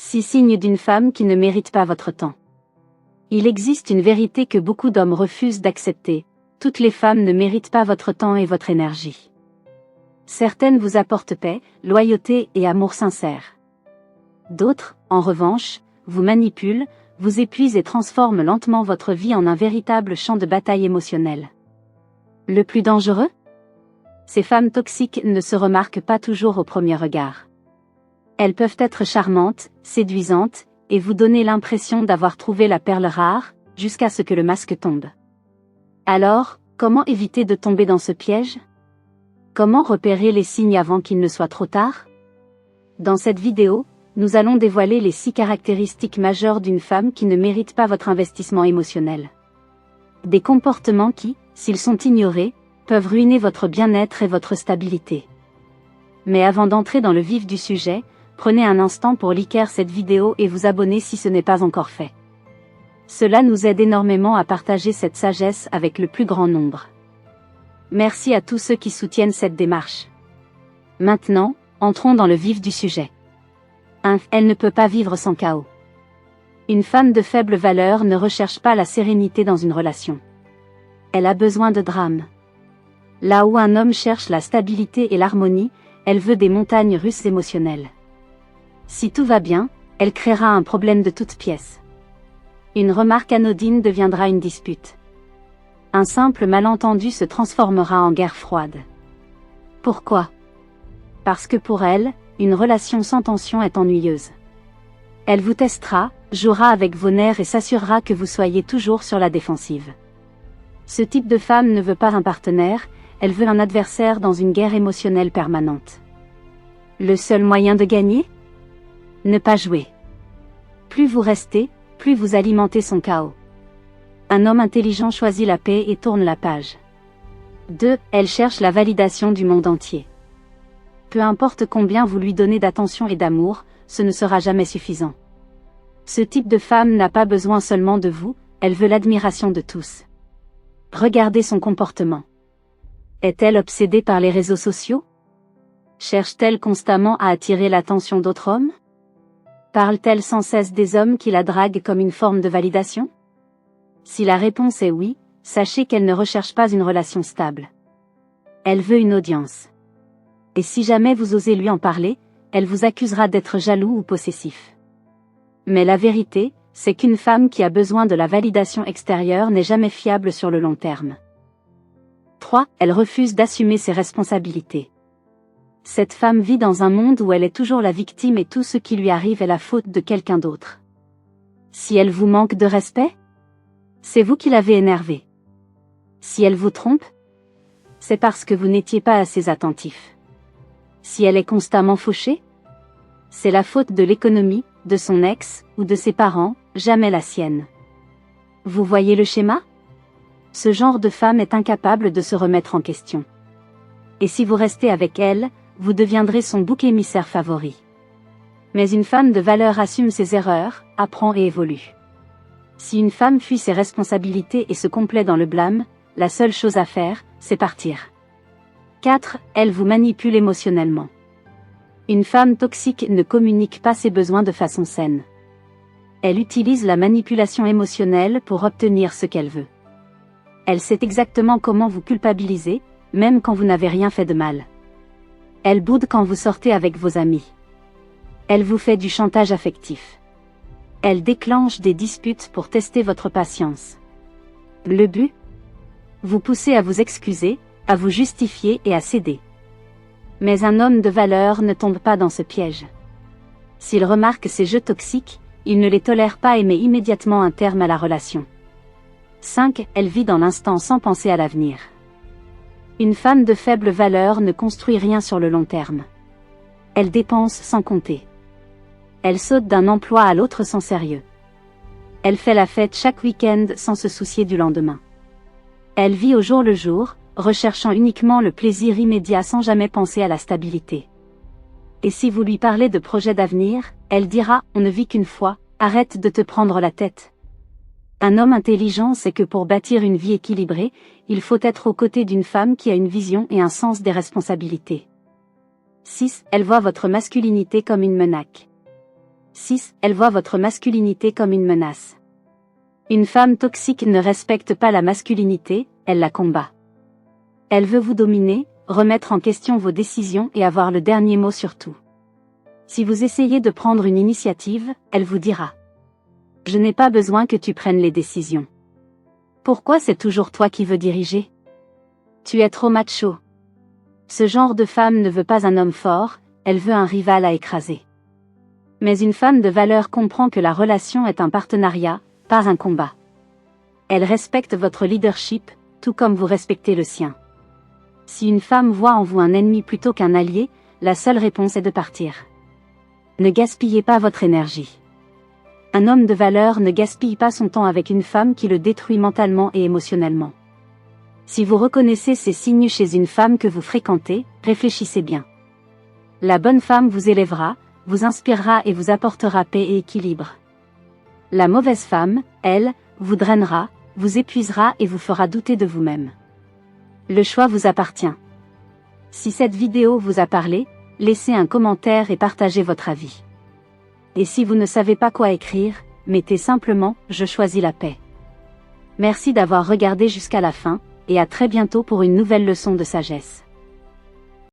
6 signes d'une femme qui ne mérite pas votre temps. Il existe une vérité que beaucoup d'hommes refusent d'accepter. Toutes les femmes ne méritent pas votre temps et votre énergie. Certaines vous apportent paix, loyauté et amour sincère. D'autres, en revanche, vous manipulent, vous épuisent et transforment lentement votre vie en un véritable champ de bataille émotionnelle. Le plus dangereux ? Ces femmes toxiques ne se remarquent pas toujours au premier regard. Elles peuvent être charmantes, séduisantes, et vous donner l'impression d'avoir trouvé la perle rare, jusqu'à ce que le masque tombe. Alors, comment éviter de tomber dans ce piège ? Comment repérer les signes avant qu'il ne soit trop tard ? Dans cette vidéo, nous allons dévoiler les 6 caractéristiques majeures d'une femme qui ne mérite pas votre investissement émotionnel. Des comportements qui, s'ils sont ignorés, peuvent ruiner votre bien-être et votre stabilité. Mais avant d'entrer dans le vif du sujet, prenez un instant pour liker cette vidéo et vous abonner si ce n'est pas encore fait. Cela nous aide énormément à partager cette sagesse avec le plus grand nombre. Merci à tous ceux qui soutiennent cette démarche. Maintenant, entrons dans le vif du sujet. 1. Elle ne peut pas vivre sans chaos. Une femme de faible valeur ne recherche pas la sérénité dans une relation. Elle a besoin de drame. Là où un homme cherche la stabilité et l'harmonie, elle veut des montagnes russes émotionnelles. Si tout va bien, elle créera un problème de toutes pièces. Une remarque anodine deviendra une dispute. Un simple malentendu se transformera en guerre froide. Pourquoi ? Parce que pour elle, une relation sans tension est ennuyeuse. Elle vous testera, jouera avec vos nerfs et s'assurera que vous soyez toujours sur la défensive. Ce type de femme ne veut pas un partenaire, elle veut un adversaire dans une guerre émotionnelle permanente. Le seul moyen de gagner ? Ne pas jouer. Plus vous restez, plus vous alimentez son chaos. Un homme intelligent choisit la paix et tourne la page. 2. Elle cherche la validation du monde entier. Peu importe combien vous lui donnez d'attention et d'amour, ce ne sera jamais suffisant. Ce type de femme n'a pas besoin seulement de vous, elle veut l'admiration de tous. Regardez son comportement. Est-elle obsédée par les réseaux sociaux ? Cherche-t-elle constamment à attirer l'attention d'autres hommes ? Parle-t-elle sans cesse des hommes qui la draguent comme une forme de validation ? Si la réponse est oui, sachez qu'elle ne recherche pas une relation stable. Elle veut une audience. Et si jamais vous osez lui en parler, elle vous accusera d'être jaloux ou possessif. Mais la vérité, c'est qu'une femme qui a besoin de la validation extérieure n'est jamais fiable sur le long terme. 3. Elle refuse d'assumer ses responsabilités. Cette femme vit dans un monde où elle est toujours la victime et tout ce qui lui arrive est la faute de quelqu'un d'autre. Si elle vous manque de respect, c'est vous qui l'avez énervée. Si elle vous trompe, c'est parce que vous n'étiez pas assez attentif. Si elle est constamment fauchée, c'est la faute de l'économie, de son ex, ou de ses parents, jamais la sienne. Vous voyez le schéma ? Ce genre de femme est incapable de se remettre en question. Et si vous restez avec elle, vous deviendrez son bouc émissaire favori. Mais une femme de valeur assume ses erreurs, apprend et évolue. Si une femme fuit ses responsabilités et se complaît dans le blâme, la seule chose à faire, c'est partir. 4. Elle vous manipule émotionnellement. Une femme toxique ne communique pas ses besoins de façon saine. Elle utilise la manipulation émotionnelle pour obtenir ce qu'elle veut. Elle sait exactement comment vous culpabiliser, même quand vous n'avez rien fait de mal. Elle boude quand vous sortez avec vos amis. Elle vous fait du chantage affectif. Elle déclenche des disputes pour tester votre patience. Le but ? Vous pousser à vous excuser, à vous justifier et à céder. Mais un homme de valeur ne tombe pas dans ce piège. S'il remarque ces jeux toxiques, il ne les tolère pas et met immédiatement un terme à la relation. 5. Elle vit dans l'instant sans penser à l'avenir. Une femme de faible valeur ne construit rien sur le long terme. Elle dépense sans compter. Elle saute d'un emploi à l'autre sans sérieux. Elle fait la fête chaque week-end sans se soucier du lendemain. Elle vit au jour le jour, recherchant uniquement le plaisir immédiat sans jamais penser à la stabilité. Et si vous lui parlez de projets d'avenir, elle dira « On ne vit qu'une fois, arrête de te prendre la tête ». Un homme intelligent sait que pour bâtir une vie équilibrée, il faut être aux côtés d'une femme qui a une vision et un sens des responsabilités. 6. Elle voit votre masculinité comme une menace. 6. Elle voit votre masculinité comme une menace. Une femme toxique ne respecte pas la masculinité, elle la combat. Elle veut vous dominer, remettre en question vos décisions et avoir le dernier mot sur tout. Si vous essayez de prendre une initiative, elle vous dira: je n'ai pas besoin que tu prennes les décisions. Pourquoi c'est toujours toi qui veux diriger? Tu es trop macho. Ce genre de femme ne veut pas un homme fort, elle veut un rival à écraser. Mais une femme de valeur comprend que la relation est un partenariat, pas un combat. Elle respecte votre leadership, tout comme vous respectez le sien. Si une femme voit en vous un ennemi plutôt qu'un allié, la seule réponse est de partir. Ne gaspillez pas votre énergie. Un homme de valeur ne gaspille pas son temps avec une femme qui le détruit mentalement et émotionnellement. Si vous reconnaissez ces signes chez une femme que vous fréquentez, réfléchissez bien. La bonne femme vous élèvera, vous inspirera et vous apportera paix et équilibre. La mauvaise femme, elle, vous drainera, vous épuisera et vous fera douter de vous-même. Le choix vous appartient. Si cette vidéo vous a parlé, laissez un commentaire et partagez votre avis. Et si vous ne savez pas quoi écrire, mettez simplement « Je choisis la paix ». Merci d'avoir regardé jusqu'à la fin, et à très bientôt pour une nouvelle leçon de sagesse.